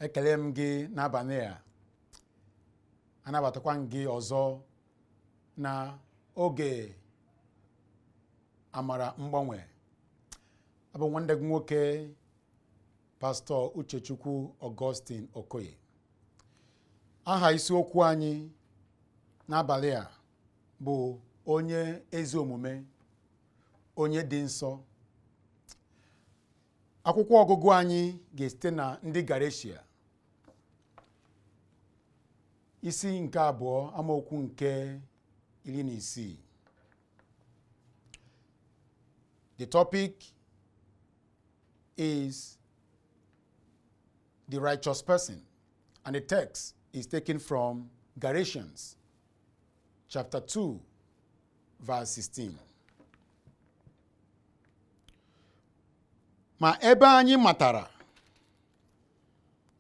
ekele m gị n'abalị a, anabatakwa m gị ọzọ na oge amara mgbanwe. Abụ nwanne gị nwoke Pastọ Uchechukwu Augustine Okoye. Aha isiokwu anyị n'abalị a bụ onye ezi omume, onye dị nsọ. Akwụkwọ ọgụgụ anyị ga-esite na ndị Galeshia isi nke 2 amaokwu nke 16. The topic is the righteous person, and the text is taken from Galatians chapter 2 verse 16. Ma ebe anyị matara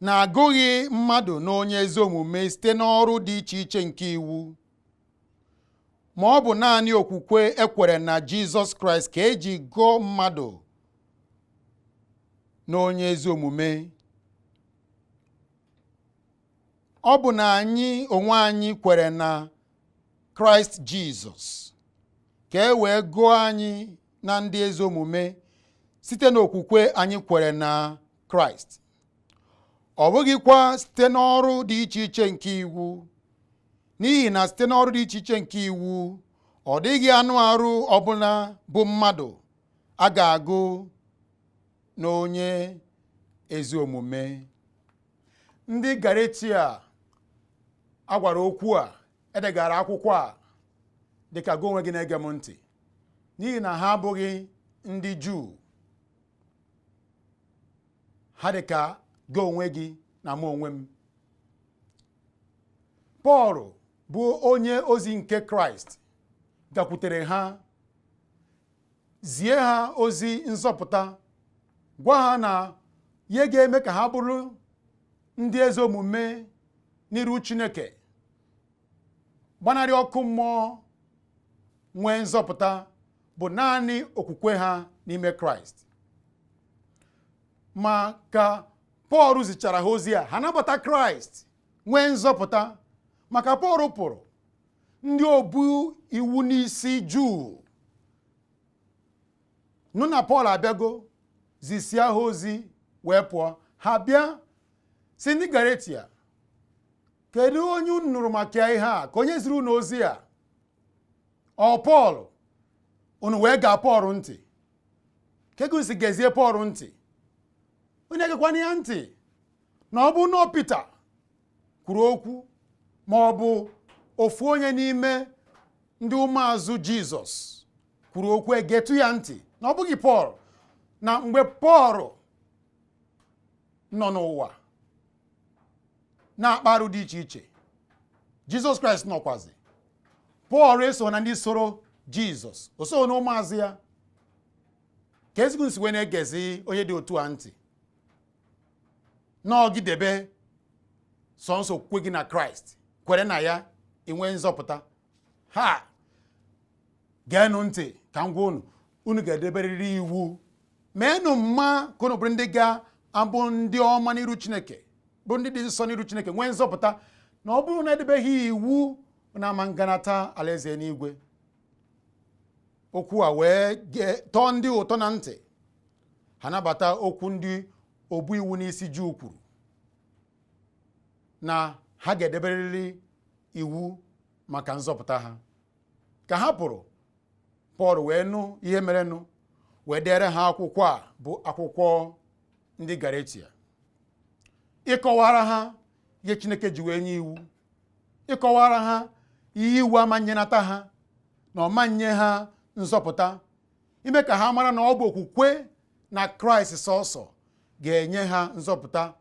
na agụghị mmadụ na onye ezi omume site n'ọrụ dị iche iche nke iwu, ma ọ bụ naanị okwukwe ekwere na Jizọs Kraịst ka eji gụọ mmadụ na onye ezi omume. Ọ bụ na anyị onwe anyị kwere na Kraịst Jizọs ka e wee gụọ anyị na ndị ezi omume site n'okwukwe anyị kwere na Kraịst. Ọ bụghịkwa site n'ọrụ dị iche iche nke iwu, n'ihi na site n'ọrụ dị iche iche nke iwu ọ dịghị anụ arụ ọbụla bụ mmadụ a ga-agụ n'onye ezi omume. Ndị Galeshia a gwara okwu a, edegara akwụkwọ a dịka gị onwe gị na-ege m ntị, n'ihi na ha abụghị ndị Juu. Ha dịka gị onwe gị na mụ onwe m. Pọl bụ onye ozi nke Kraịst gakwutere ha, zie ha ozi nzọpụta, gwa ha na ihe ga-eme ka ha bụrụ ndị ezi omume n'iru Chineke, gbanarị ọkụ mmụọ, nwee nzọpụta bụ naanị okwukwe ha n'ime Kraịst. Ma ka Pọl zichara ha ozi a, ha nabata Kraịst, nwee nzọpụta. Maka Pọl pụrụ, ndị obu iwu n'isi Juu nụ na Pọl abịago, zisia ha ozi wee pụọ. Ha bịa si ndị Galeshia, kedu onye unu nụrụ maka ihe a? Ka onye ziri unu ozi a? Ọ Pọl? Unu wee gaa Pọl ntị. Kego si gezie Pọl ntị? Onye gekwana ya ntị na ọ bụ na Pita kwuru okwu, ma ọ bụ ofu onye n'ime ndị ụmụazụ Jizọs kwuru okwu, egetu ya ntị. Na ọ bụghị Pọl. Na mgbe Pọl nọ n'ụwa na-akparụ dị iche iche, Jizọs Kraịst nọkwazi. Pọl eso na ndị soro Jizọs, o so na ụmụazụ ya. Ka ezigbo nsi wee na-egezi onye dị otu a ntị, n'ọgidebe sọnsọ okwukwe gị na Kraịst, kwere na ya, inwe nzọpụta. Ha geenụ ntị ka m gwa unu ga-edeberịrị iwu. Meenụ mma ka unu bụrụ ndị ga-abụ ndị ọma n'iru Chineke, bụ ndị dị nsọ n'iru Chineke, nwee nzọpụta. Na ọ bụrụ na edebeghị iwu, na ama nganata alaeze n'igwe. Okwu a wee tọọ ndị ụtọ na ntị. Ha nabata okwu ndị obu iwu n'isi Juu kwuru, na ha ga-edeberịrị iwu maka nzọpụta ha. Ka ha pụrụ, Pọl wee nụ ihe merenụ, wee dere ha akwụkwọ a bụ akwụkwọ ndị Galeshia, ịkọwara ha ihe Chineke ji wee nye iwu, ịkọwara ha ihe iwu amanyenata ha, na ọmanye ha nzọpụta, ime ka ha mara na ọ bụ okwukwe na Kraịst sọsọ ga-enye ha nzọpụta,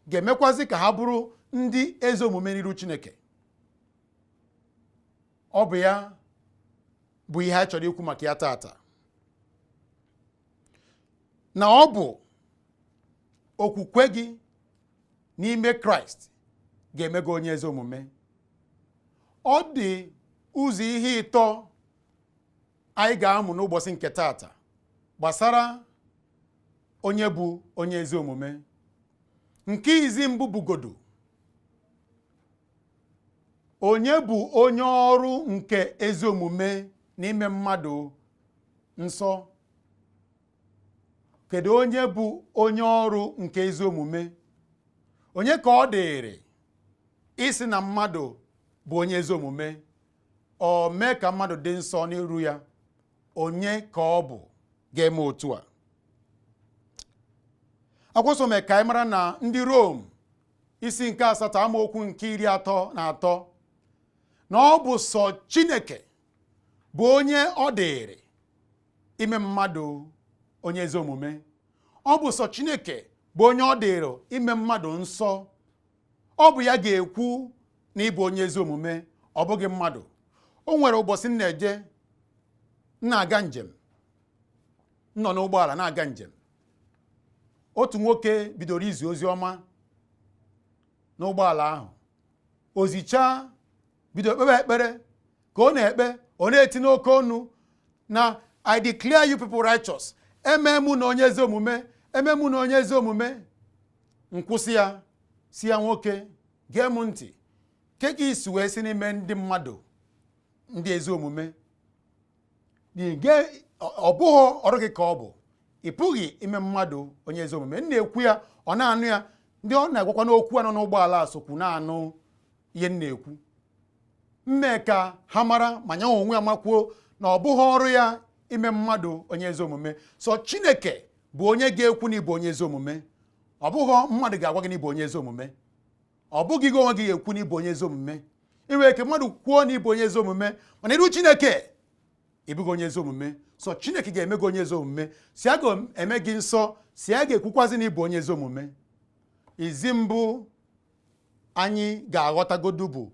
ga-emekwazi ka ha bụrụ ndị ezi omume n'iru Chineke. Ọ bụ ya bụ ihe a chọrọ ikwu maka ya tata. Na ọ bụ okwukwe gị n'ime Kraịst ga-eme gị onye ezi omume. Ọ dị ụzọ ihe ịtọ anyị ga-amụ n'ụbọchị nke tata gbasara onye bụ onye ezi omume. nke izi mbụ bugodo onye bụ onye ọrụ nke ezi omume n'ime mmadụ nsọ? Kedu onye bụ onye ọrụ nke ezi omume? Onye ka ọ dịrị isi na mmadụ bụ onye ezi omume, o mee ka mmadụ dị nsọ n'iru ya? Onye ka ọ bụ ga-eme otu a? Akwụsọ mee ka anyị mara na ndị Rom isi nke 8 amaokwu nke 33 na ọ bụ sọ Chineke bụ onye ọ dịrị ime mmadụ onye ezi omume. Ọ bụ sọ Chineke bụ onye ọ dịrị ime mmadụ nsọ. Ọ bụ ya ga-ekwu na ịbụ onye ezi omume, ọ bụghị mmadụ. O nwere ụbọchị m na-aga njem, nọ n'ụgbọala na-aga njem. Otu nwoke bidoro izi ozi ọma n'ụgbọala ahụ. Ozicha bido kpebe ekpere, ka ọ na-ekpe, ọ na-eti n'oke ọnụ na I declare you people righteous. Eme mụ na onye ezi omume, eme mụ na onye ezi omume. Nkwụsị ya, si ya, nwoke, gee m ntị. Ke ka isi wee si n'ime ndị mmadụ ndị ezi omume? Ọ bụghị ọrụ gị ka ọ bụ. Ị pụghị ime mmadụ onye ezi omume. M na-ekwu ya, ọ na-anụ ya. Ndị ọ na-agwakwa n'okwu anọ n'ụgbọala sokwu na-anụ ihe m na-ekwu. Mme ka ha mara ma nye onwe ya makwuo na ọ bụghị ọrụ ya ime mmadụ onye ezi omume. Sọ Chineke bụ onye ga-ekwu na ịbụ onye ezi omume. Ọ bụghị mmadụ ga-agwa gị na ịbụ onye ezi omume. Ọ bụghị gị onwe gị ga-ekwu na ịbụ onye ezi omume. Inwe ike mmadụ kwuo na ịbụ onye ezi omume, mana iru Chineke ịbụghị onye ezi omume. Sọ Chineke ga-eme gị onye ezi omume. Si a ga-eme gị nsọ, si a ga-ekwukwazi na ịbụ onye ezi omume. Izi mbụ anyị ga-aghọtagodu bụ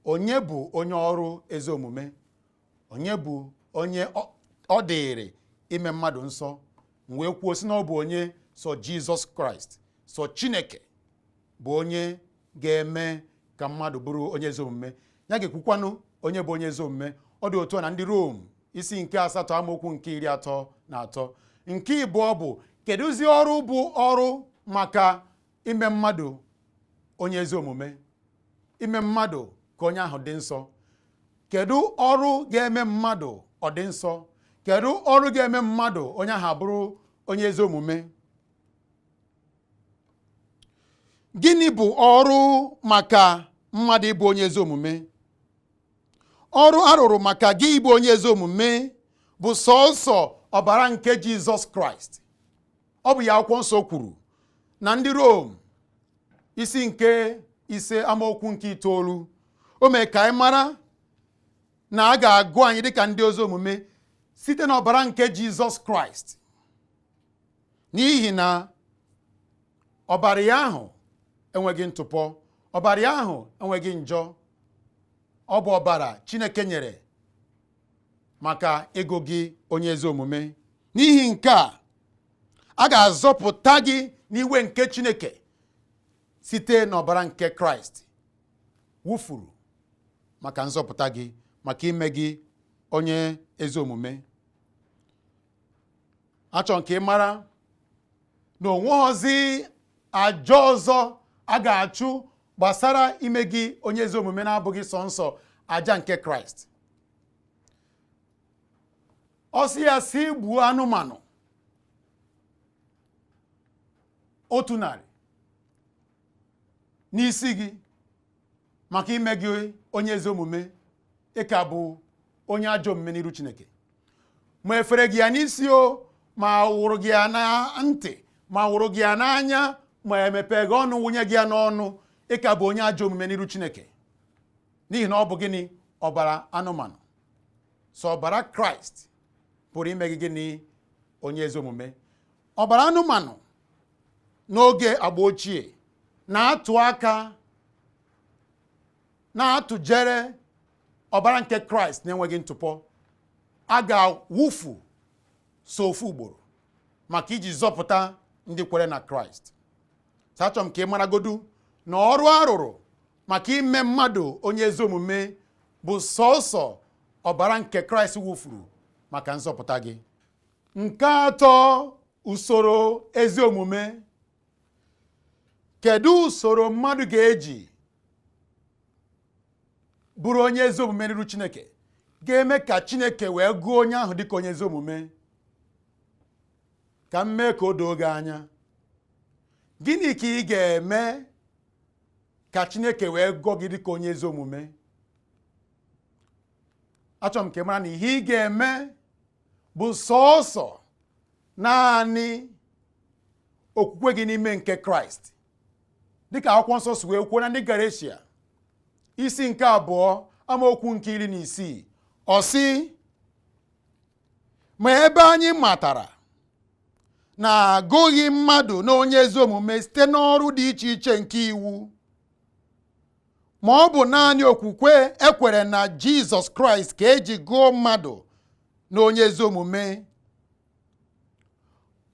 onye bụ onye ọrụ ezi omume. Onye bụ onye ọ dịrị ime mmadụ nsọ. Wee kwuo si na ọ bụ onye sọ Jizọs Kraịst, sọ Chineke bụ onye ga-eme ka mmadụ bụrụ onye ezi omume. Ya ga-ekwukwanụ onye bụ onye ezi omume. Ọ dị otu a na ndị Rom isi nke 8 amaokwu nke 33. Nke ịbụọ bụ kedụzi ọrụ bụ ọrụ maka ime mmadụ onye ezi omume, ime mmadụ ka onye ahụ dị nsọ. Kedu ọrụ ga-eme mmadụ ọ dị nsọ? Kedu ọrụ ga-eme mmadụ onye ahụ abụrụ onye ezi omume? Gịnị bụ ọrụ maka mmadụ ịbụ onye ezi omume? Ọrụ arụrụ maka gị ịbụ onye ezi omume bụ sọọsọ ọbara nke Jizọs Kraịst. Ọ bụ ya akwụkwọ nsọ kwuru na ndị Rom isi nke 5 amaokwu nke 9. O mee ka anyị mara na a ga-agụ anyị dịka ndị ezi omume site n'ọbara nke Jizọs Kraịst, n'ihi na ọbara ya ahụ enweghị ntụpọ, ọbara ya ahụ enweghị njọ. Ọ bụ ọbara Chineke nyere maka ịgụ gị onye ezi omume. N'ihi nke a ga-azọpụta gị n'iwe nke Chineke site n'ọbara nke Kraịst wụfuru maka nzọpụta gị, maka ime gị onye ezi omume. Achọrọ nke ị mara na onweghịzi aja ọzọ a ga-achụ gbasara ime gị onye ezi omume na-abụghị sọnsọ aja nke Kraịst. Ọ sị ya si gbuo anụmanụ 100 n'isi gị maka ime gị onye ezi omume, ị ka bụ onye ajọ omume n'iru Chineke. Ma efere gị ya n'isi o, ma wụrụ gị ya na ntị, ma wụrụ gị ya n'anya, ma emepe gị ọnụ wụnye gị ya n'ọnụ, ị ka bụ onye ajọ omume n'iru Chineke. N'ihi na ọ bụ gịnị? Ọbara anụmanụ. So ọbara Kraịst pụrụ ime gị gịnị? Onye ezi omume. Ọbara anụmanụ n'oge agba ochie na-atụ aka, na-atụjere ọbara nke Kraịst na-enweghị ntụpọ. A ga-awụfu so ofu ugboro maka iji zọpụta ndị kwere na Kraịst. Achọrọ m ka ị maragodu na ọrụ arụrụ maka ime mmadụ onye ezi omume bụ sọọsọ ọbara nke Kraịst wụfuru maka nzọpụta gị. Nke atọ, usoro ezi omume. kedu usoro mmadụ ga-eji bụrụ onye ezi omume n'iru Chineke ga-eme ka Chineke wee gụọ onye ahụ dịka onye ezi omume? Ka m mee ka o doo gị anya. Gịnị ka ị ga-eme ka Chineke wee gụọ gị dịka onye ezi omume? Achọrọ m ka ị mara na ihe ị ga-eme bụ sọọsọ naanị okwukwe gị n'ime nke Kraịst, dịka akwụkwọ nsọ si wee kwuo na ndị Galeshia isi nke 2 amaokwu nke 16. Ọ sị, ma ebe anyị matara na agụghị mmadụ na onye ezi omume site n'ọrụ dị iche iche nke iwu, ma ọ bụ naanị okwukwe ekwere na Jizọs Kraịst ka eji gụọ mmadụ na onye ezi omume.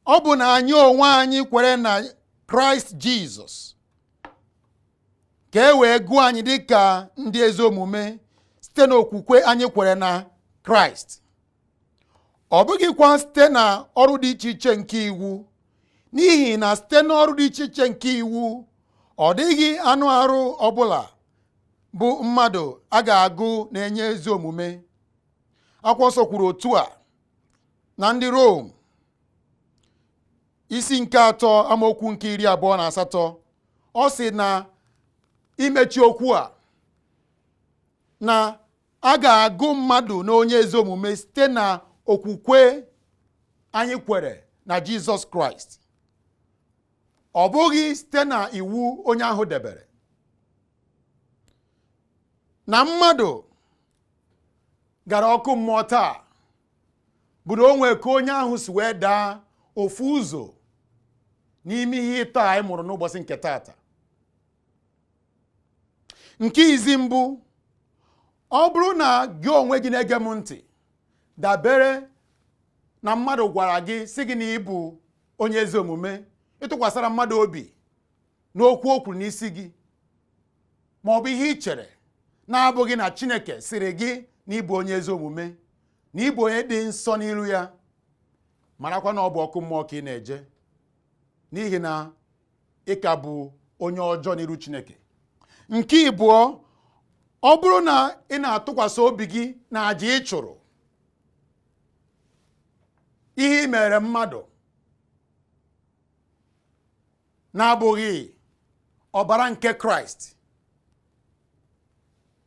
Ọ bụ na anyị onwe anyị kwere na Kraịst Jizọs ka e wee gụọ anyị dịka ndị ezi omume site n'okwukwe anyị kwere na Kraịst. Ọ bụghịkwa site na ọrụ dị iche iche nke iwu, n'ihi na site n'ọrụ dị iche iche nke iwu ọ dịghị anụ arụ ọbụla bụ mmadụ a ga-agụ na-enye ezi omume. Akwụkwọ nsọ kwuru otu a na ndị Rom isi nke 3 amaokwu nke 28. Ọ sị na imechi okwu a na a ga-agụ mmadụ na onye ezi omume site na okwukwe anyị kwere na Jizọs Kraịst, ọ bụghị site na iwu onye ahụ debere. Na mmadụ gara ọkụ mmụọ taa bụ na o nwee ka onye ahụ si wee daa ofu ụzọ n'ime ihe ịtọ anyị mụrụ n'ụbọchị nke taata. Nke izi mbụ, ọ bụrụ na gị onwe gị na-ege m ntị dabere na mmadụ gwara gị sị gị na ị bụ onye ezi omume, ịtụkwasara mmadụ obi n'okwu o kwuru n'isi gị, ma ọ bụ ihe ị chere na-abụghị na Chineke sịrị gị na ịbụ onye ezi omume, na ịbụ onye dị nsọ n'iru ya, marakwa na ọ bụ ọkụ mmụọ ka ị na-eje, n'ihi na ị ka bụ onye ọjọọ n'iru Chineke. Nke ịbụọ, ọ bụrụ na ị na-atụkwasị obi gị na àjà ị chụrụ, ihe ị mere mmadụ na-abụghị ọbara nke Kraịst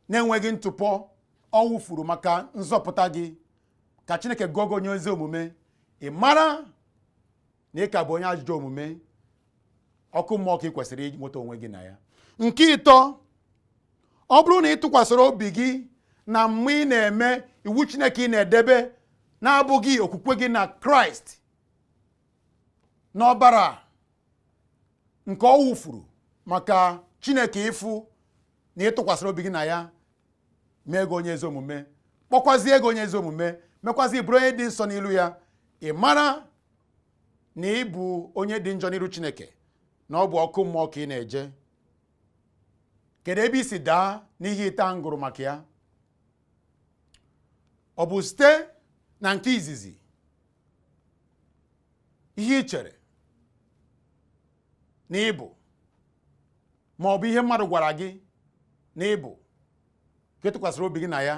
na-enweghị ntụpọ ọ wụfuru maka nzọpụta gị, ka Chineke gụọ gị onye ezi omume, ị mara na ị ka bụ onye ajọ omume, ọkụ mmụọ ka ị kwesịrị inweta onwe gị na ya. Nke ịtọ, ọ bụrụ na ị tụkwasịrị obi gị na mgbe ị na-eme iwu Chineke ị na-edebe na-abụghị okwukwe gị na Kraịst n'ọbara nke ọ wụfuru maka Chineke ịfụ na ị tụkwasịrị obi gị na ya, mee gị onye ezi omume, kpọkwazie gị onye ezi omume, mekwazi bụrụ onye dị nsọ n'ilu ya, ị mara na ị bụ onye dị njọ n'iru Chineke, na ọ bụ ọkụ mmụọ ka ị na-eje. Kedu ebe isi daa n'ihe ịta ngụrụ maka ya? Ọ bụ site na nke izizi, ihe ị chere na ịbụ, ma ọ bụ ihe mmadụ gwara gị na ịbụ, ka ị tụkwasịrị obi gị na ya,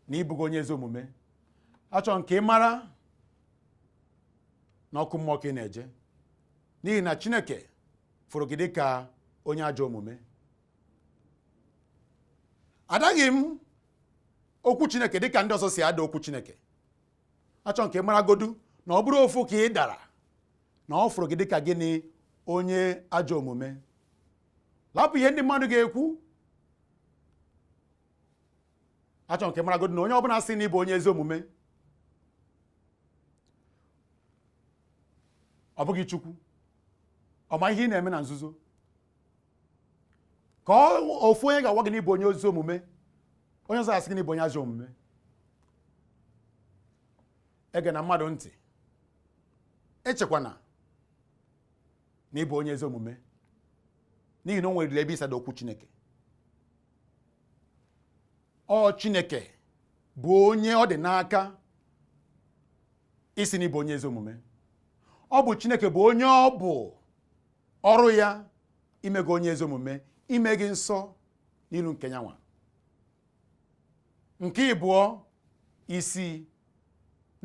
na ịbụghị onye ezi omume. Achọrọ nke ị mara na ọkụ mmụọ ka ị na-eje, n'ihi na Chineke fụrụ gị dịka onye ajọ omume. Adaghị m okwu Chineke dịka ndị ọzọ si ada okwu Chineke. Achọrọ nke ị maragodu na ọ bụrụ ofu ka ị dara, na ọ fụrụ gị dịka gịnị? Onye ajọ omume. Lapụ ihe ndị mmadụ ga-ekwu. Achọrọ nke ị maragodu na onye ọbụla sị na ịbụ onye ezi omume, ọ bụghị Chukwu, ọ ma ihe ị na-eme na nzuzo. Ka ofu onye ga-agwa gị na ịbụ onye ezi omume, onye ọzọ asị gị na ịbụ onye ajọ omume. Ege na mmadụ ntị, echekwana na ịbụ onye ezi omume, n'ihi na o nwere ebe ịsada okwu Chineke. Ọ Chineke bụ onye ọ dị n'aka isi na ịbụ onye ezi omume. ọ bụ Chineke bụ onye ọ bụ ọrụ ya ime gị onye ezi omume, ime gị nsọ n'ilu nke nyanwa. Nke ịbụọ, isi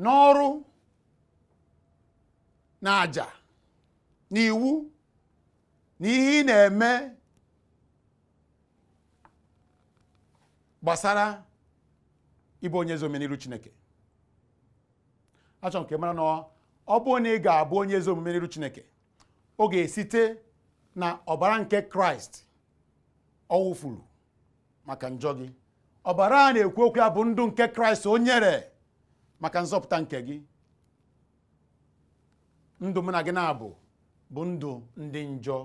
n'ọrụ na àjà na iwu na ihe ị na-eme gbasara ịbụ onye ezi omume n'ilu Chineke. Achọrọ nke mara na ọ bụ na ị ga-abụ onye ezi omume n'ilu Chineke, ọ ga-esite na ọbara nke Kraịst ọ wụfuru maka njọ gị. Ọbara a na-ekwu okwu ya bụ ndụ nke Kraịst o nyere maka nzọpụta nke gị. Ndụ mụ na gị na-abụ bụ ndụ ndị njọ.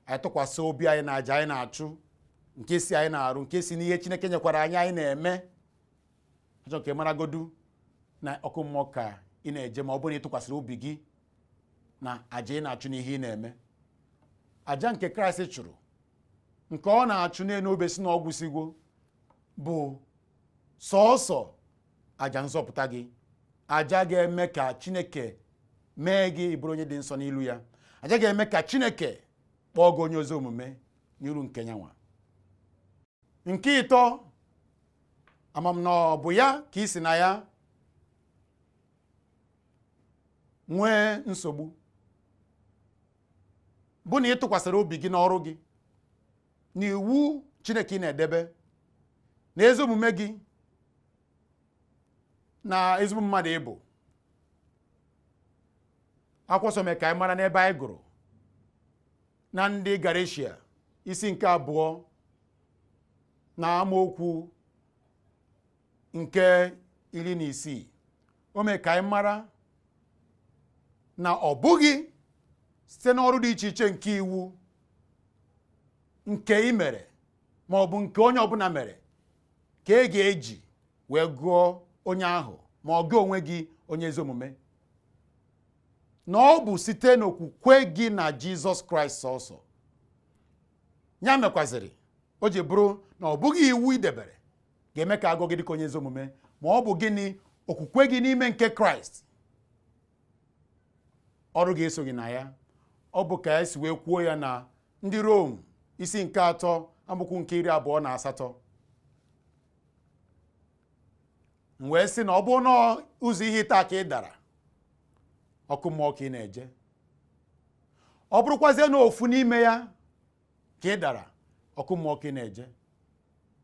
Anyị tụkwasị obi anyị na àjà anyị na-achụ, nke si anyị na-arụ, nke si n'ihe Chineke nyekwara anyị na-eme. Achọ ka ị maragodu na ọkụ mmụọ ka ị na-eje ma ọ bụrụ na ị tụkwasịrị obi gị na àjà ị na-achụ n'ihe ị na-eme. Àjà nke Kraịst chụrụ, nke ọ na-achụ n'elu obe si na ọ gwụsịgo, bụ sọọsọ àjà nzọpụta gị. Àjà ga-eme ka Chineke mee gị bụrụ onye dị nsọ n'ilu ya. Àjà ga-eme ka Chineke kpọọ gị onye ezi omume n'ilu nke nyanwa. Nke ịtọ, amam na ọ bụ ya ka ị si na ya nwee nsogbu, bụ na ị tụkwasịrị obi gị n'ọrụ gị, n'iwu Chineke ị na-edebe, na ezi omume gị, na ezigbo mmadụ ịbụ. Akwụkwọ nsọ mee ka anyị mara n'ebe anyị gụrụ na ndị Galeshia isi nke 2 na amaokwu nke 16. O mee ka anyị mara na ọ bụghị site n'ọrụ dị iche iche nke iwu nke ị mere ma ọ bụ nke onye ọbụla mere ka ị ga-eji wee gụọ onye ahụ ma ọ gị onwe gị onye ezi omume. Na ọ bụ site n'okwukwe gị na Jizọs Kraịst sọsọ. Ya mekwaziri o ji bụrụ na ọ bụghị iwu idebere ga-eme ka agụ gị dịka onye ezi omume, ma ọ bụ gịnị? Okwukwe gị n'ime nke Kraịst. Ọrụ ga-eso gị na ya. Ọ bụ ka esi wee kwuo ya na ndị Rom isi nke 3 amaokwu nke 28. Wee sị na ọ bụ na ụzọ ihe taa ka ị dara, ọkụ mmụọ ka ị na-eje. Ọ bụrụkwazie na ofu n'ime ya ka ị dara, ọkụ mmụọ ka ị na-eje,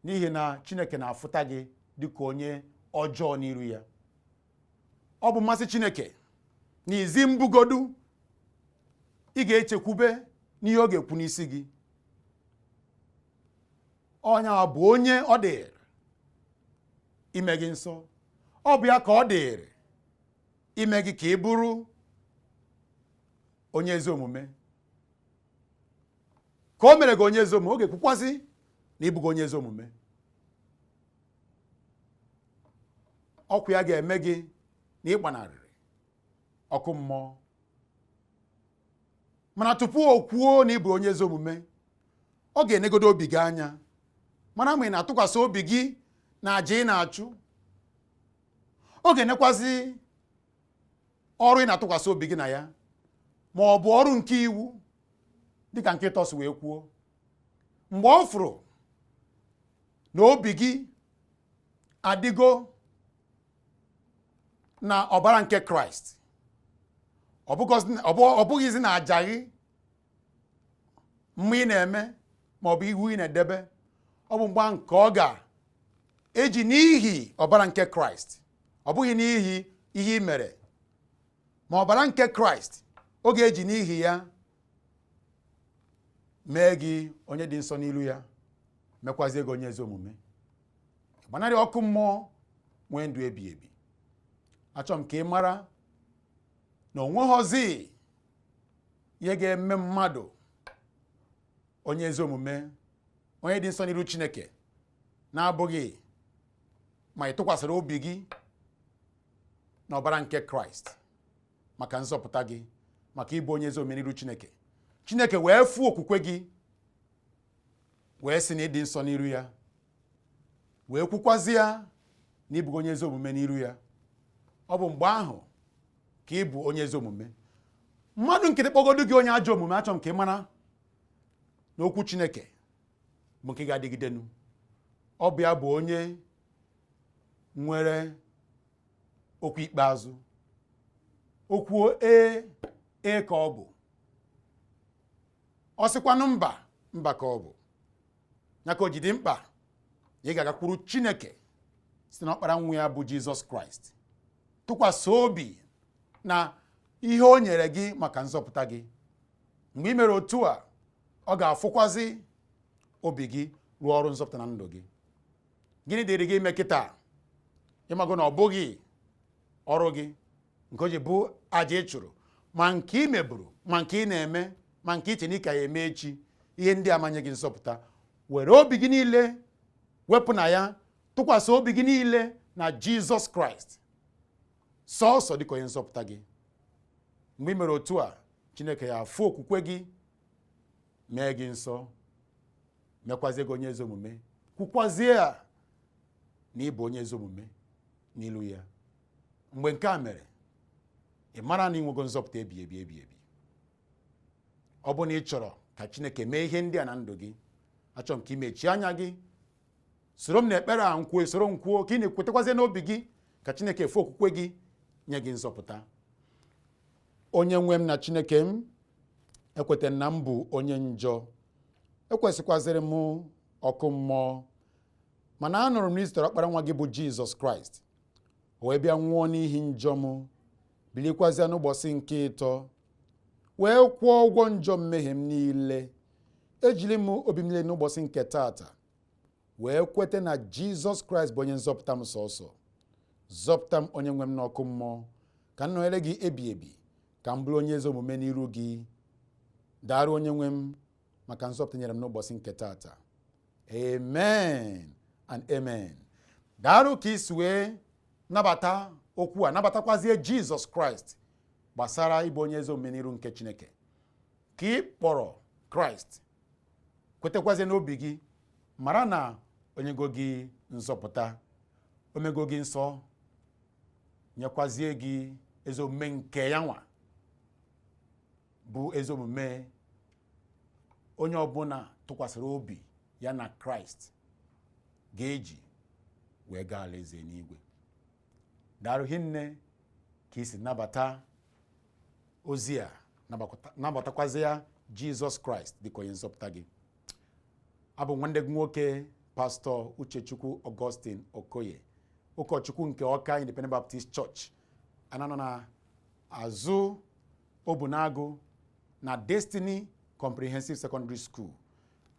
n'ihi na Chineke na-afụta gị dịka onye ọjọọ n'iru ya. Ọ bụ mmasị Chineke na izi mbugodu ị ga-echekwube n'ihe ọ ga-ekwu n'isi gị. Onye a bụ onye ọ dịrị ime gị nsọ. Ọ bụ ya ka ọ dịrị ime gị ka ị bụrụ onye ezi omume. Ka o mere gị onye ezi omume, ọ ga-ekwukwazị na ịbụghị onye ezi omume. Ọkụ ya ga-eme gị na ịgbanarịrị ọkụ mmụọ. Mana tupu o kwuo na ịbụ onye ezi omume, ọ ga-enegodo obi gị anya, mana ma ị na-atụkwasị obi gị na àjà ị na-achụ. Ọ ga-enekwazi ọrụ ị na-atụkwasị obi gị na ya, ma ọ bụ ọrụ nke iwu dịka nke Tọs wee kwuo. Mgbe ọ fụrụ na obi gị adịgo na ọbara nke Kraịst, ọ bụghịzi na àjà gị mgbe ị na-eme ma ọ bụ iwu ị na-edebe, ọ bụ mgbe nke ọ ga-eji n'ihi ọbara nke Kraịst, ọ bụghị n'ihi ihe ị mere, ma ọbara nke Kraịst ọ ga-eji n'ihi ya mee gị onye dị nsọ n'ilu ya, mekwazie gị onye ezi omume. Gbanarị ọkụ mmụọ, nwee ndụ ebighị ebi. Achọrọ m ka ị mara na o nweghọzi ihe ga-eme mmadụ onye ezi omume, onye dị nsọ n'ilu Chineke, na-abụghị ma ị tụkwasịrị obi gị n'ọbara nke Kraịst maka nzọpụta gị, maka ịbụ onye ezi omume n'ilu Chineke. Chineke wee fụ okwukwe gị, wee sị na ịdị nsọ n'iru ya, wee kwukwazi ya na ịbụ onye ezi omume n'iru ya. Ọ bụ mgbe ahụ ka ị bụ onye ezi omume. Mmadụ nkịtị kpọgodu gị onye ajọ omume, achọrọ m ka ị mara na okwu Chineke bụ nke ga-adịgidenu. Ọ bụ ya bụ onye nwere okwu ikpeazụ. Okwu ee ka ọ bụ. Ọ sịkwanụ mba ka ọ bụ. Ya ka o ji dị mkpa ị ga-agakwuru Chineke site n'ọkpara nwa ya bụ Jizọs Kraịst. Tụkwasị obi na ihe o nyere gị maka nzọpụta gị. Mgbe ị mere otu a, ọ ga-afụkwazi obi gị rụọ ọrụ nzọpụta na ndụ gị. Gịnị dịrị gị ime kịta? Ịmago na ọ bụghị ọrụ gị nke o ji bụ aja ị chụrụ, ma nke ị meburu, ma nke ị na-eme, ma nke iche na ị ka ya eme echi. Ihe ndị amanye gị nzọpụta. Were obi gị niile wepụ na ya, tụkwasị obi gị niile na Jizọs Kraịst sọọsọ dịka onye nzọpụta gị. Mgbe ị mere otu a, Chineke ya afụ okwukwe gị, mee gị nsọ, mekwazie gị onye ezi omume, kwukwazie ya na ị bụ onye ezi omume n'ilu ya. Mgbe nke a mere, ị mara na ị nwego nzọpụta ebi. Ọ bụ na ị chọrọ ka Chineke mee ihe ndị a na ndụ gị, achọrọ m ka ị mechie anya gị, soro m n'ekpere a nkwuo, soro m kwuo, ka ị na-ekwetekwazie n'obi gị ka Chineke fụ okwukwe gị, nye gị nzọpụta. Onye nwe m na Chineke m, ekweta na m bụ onye njọ, ekwesịkwazịrị m ọkụ mmụọ, mana anụrụ m na izitere ọkpara nwa gị bụ Jizọs Kraịst, o wee bịa nwụọ n'ihi njọ m, bilikwazịa n'ụbọchị nke 3, wee kwụọ ụgwọ njọ mmehie m niile. Ejiri m obi m niile n'ụbọchị nke taata wee kwete na Jizọs Kraịst bụ onye nzọpụta m sọsọ. Zọpụta m onye nwe m n'ọkụ mmụọ, ka m nọnyere gị ebi, ka m bụrụ onye ezi omume n'iru gị. Daarụ onye nwe m maka nzọpụta nyere m n'ụbọchị nke taata. Amen and amen. Daarụ ka isi wee nabata okwu a, nabatakwazie Jizọs Kraịst gbasara ịbụ onye ezi omume n'iru nke Chineke. Ka ị kpọrọ Kraịst, kwetekwazie n'obi gị, mara na onyego gị nzọpụta, omego gị nsọ, nyekwazie gị ezi omume nke ya nwa bụ ezi omume onye ọbụla tụkwasịrị obi ya na Kraịst ga-eji wee gaa alaeze n'igwe. Daarụ hinne ka isi nabata ozi a, nabatakwazi ya Jizọs Kraịst dịka onye nzọpụta gị. Abụ nwanne gị nwoke Pastọ Uchechukwu Augustine Okoye, ụkọchukwu nke Ọka Independent Baptist Church, anọ na azụ Obunagụ na Destiny Comprehensive Secondary School.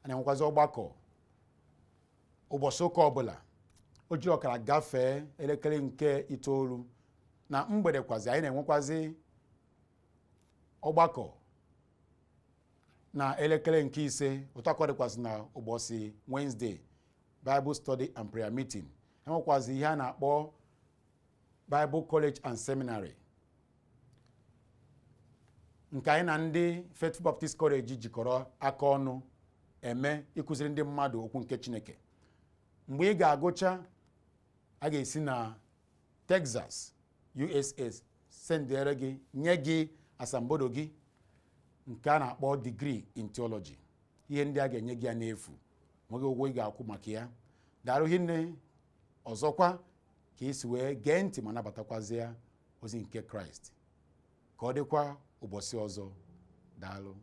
Ana enwekwazi ọgbakọ ụbọchị ụka ọbụla o ji ọkara gafee elekere nke 9 na mgbede. Kwazi anyị na-enwekwazi ọgbakọ na elekere nke 5. Ụtọ akọdịkwasị na ụbọchị Wednesday Bible Study and Prayer Meeting. Enwekwazi ihe a na-akpọ Bible College and Seminary, nke anyị na ndị Faithful Baptist College jikọrọ aka ọnụ eme ịkụziri ndị mmadụ okwu nke Chineke. Mgbe ị ga-agụcha, a ga-esi na Texas, USA sendere gị, nye gị asambodo gị nke a na-akpọ degree in theology. Ihe ndị a ga-enye gị ya n'efu, nweghị ụgwọ ị ga-akwụ maka ya. Daarụ hinne ọzọkwa ka isi wee gee ntị ma nabatakwazie ozi nke Kraịst. Ka ọ dịkwa ụbọchị ọzọ. Daalụ.